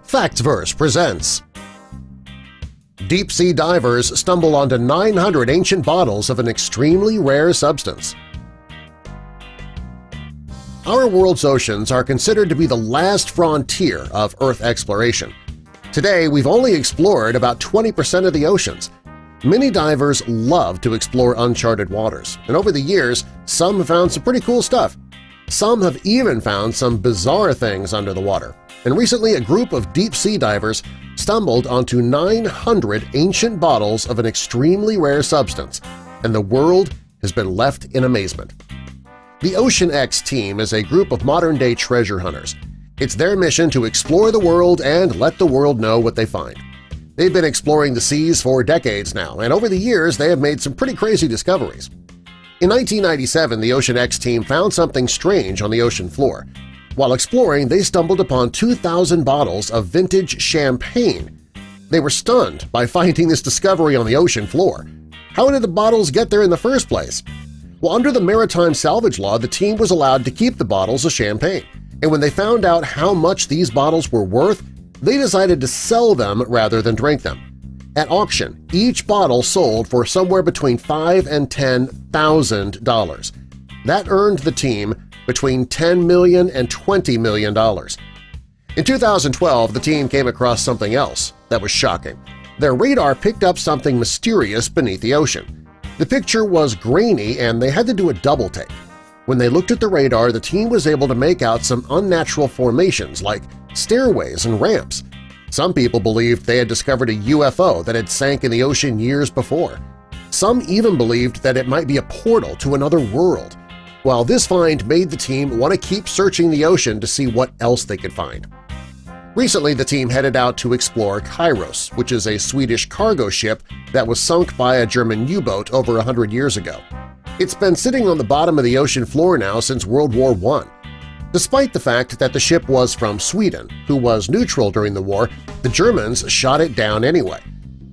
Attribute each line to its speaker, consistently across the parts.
Speaker 1: Factverse presents Deep-sea divers stumble onto 900 ancient bottles of an extremely rare substance. Our world's oceans are considered to be the last frontier of Earth exploration. Today, we've only explored about 20% of the oceans. Many divers love to explore uncharted waters, and over the years, some have found some pretty cool stuff. Some have even found some bizarre things under the water. And recently, a group of deep-sea divers stumbled onto 900 ancient bottles of an extremely rare substance, and the world has been left in amazement. The Ocean X team is a group of modern-day treasure hunters. It's their mission to explore the world and let the world know what they find. They've been exploring the seas for decades now, and over the years they have made some pretty crazy discoveries. In 1997, the Ocean X team found something strange on the ocean floor. While exploring, they stumbled upon 2,000 bottles of vintage champagne. They were stunned by finding this discovery on the ocean floor. How did the bottles get there in the first place? Well, under the maritime salvage law, the team was allowed to keep the bottles of champagne, and when they found out how much these bottles were worth, they decided to sell them rather than drink them. At auction, each bottle sold for somewhere between $5,000 and $10,000. That earned the team between $10 million and $20 million. In 2012, the team came across something else that was shocking. Their radar picked up something mysterious beneath the ocean. The picture was grainy and they had to do a double-take. When they looked at the radar, the team was able to make out some unnatural formations like stairways and ramps. Some people believed they had discovered a UFO that had sank in the ocean years before. Some even believed that it might be a portal to another world. While this find made the team want to keep searching the ocean to see what else they could find. Recently, the team headed out to explore Kairos, which is a Swedish cargo ship that was sunk by a German U-boat over 100 years ago. It's been sitting on the bottom of the ocean floor now since World War I. Despite the fact that the ship was from Sweden, who was neutral during the war, the Germans shot it down anyway.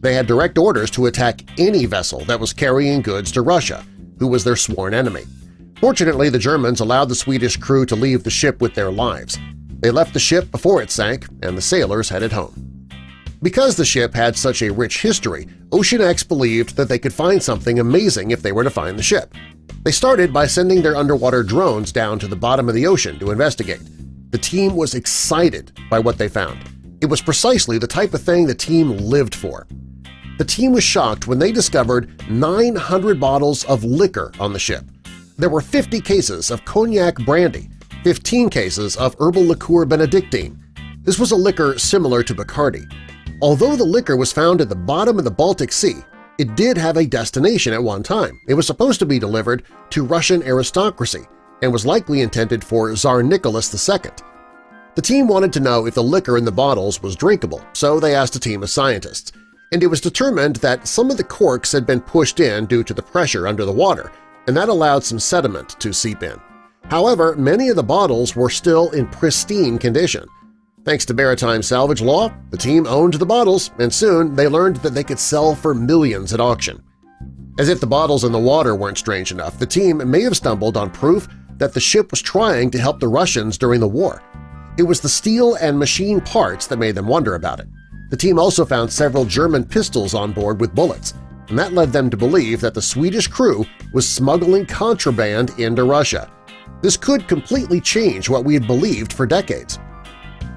Speaker 1: They had direct orders to attack any vessel that was carrying goods to Russia, who was their sworn enemy. Fortunately, the Germans allowed the Swedish crew to leave the ship with their lives. They left the ship before it sank, and the sailors headed home. Because the ship had such a rich history, Ocean X believed that they could find something amazing if they were to find the ship. They started by sending their underwater drones down to the bottom of the ocean to investigate. The team was excited by what they found. It was precisely the type of thing the team lived for. The team was shocked when they discovered 900 bottles of liquor on the ship. There were 50 cases of cognac brandy, 15 cases of herbal liqueur Benedictine. This was a liquor similar to Bacardi. Although the liquor was found at the bottom of the Baltic Sea, it did have a destination at one time. It was supposed to be delivered to Russian aristocracy and was likely intended for Tsar Nicholas II. The team wanted to know if the liquor in the bottles was drinkable, so they asked a team of scientists, and it was determined that some of the corks had been pushed in due to the pressure under the water, and that allowed some sediment to seep in. However, many of the bottles were still in pristine condition. Thanks to maritime salvage law, the team owned the bottles, and soon they learned that they could sell for millions at auction. As if the bottles in the water weren't strange enough, the team may have stumbled on proof that the ship was trying to help the Russians during the war. It was the steel and machine parts that made them wonder about it. The team also found several German pistols on board with bullets, and that led them to believe that the Swedish crew was smuggling contraband into Russia. This could completely change what we had believed for decades.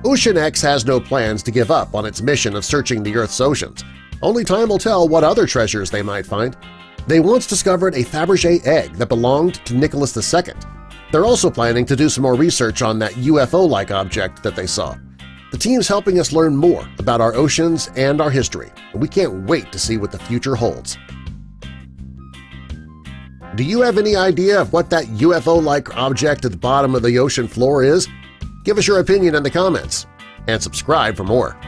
Speaker 1: Ocean X has no plans to give up on its mission of searching the Earth's oceans. Only time will tell what other treasures they might find. They once discovered a Fabergé egg that belonged to Nicholas II. They're also planning to do some more research on that UFO-like object that they saw. The team's helping us learn more about our oceans and our history, and we can't wait to see what the future holds. Do you have any idea of what that UFO-like object at the bottom of the ocean floor is? Give us your opinion in the comments, and subscribe for more.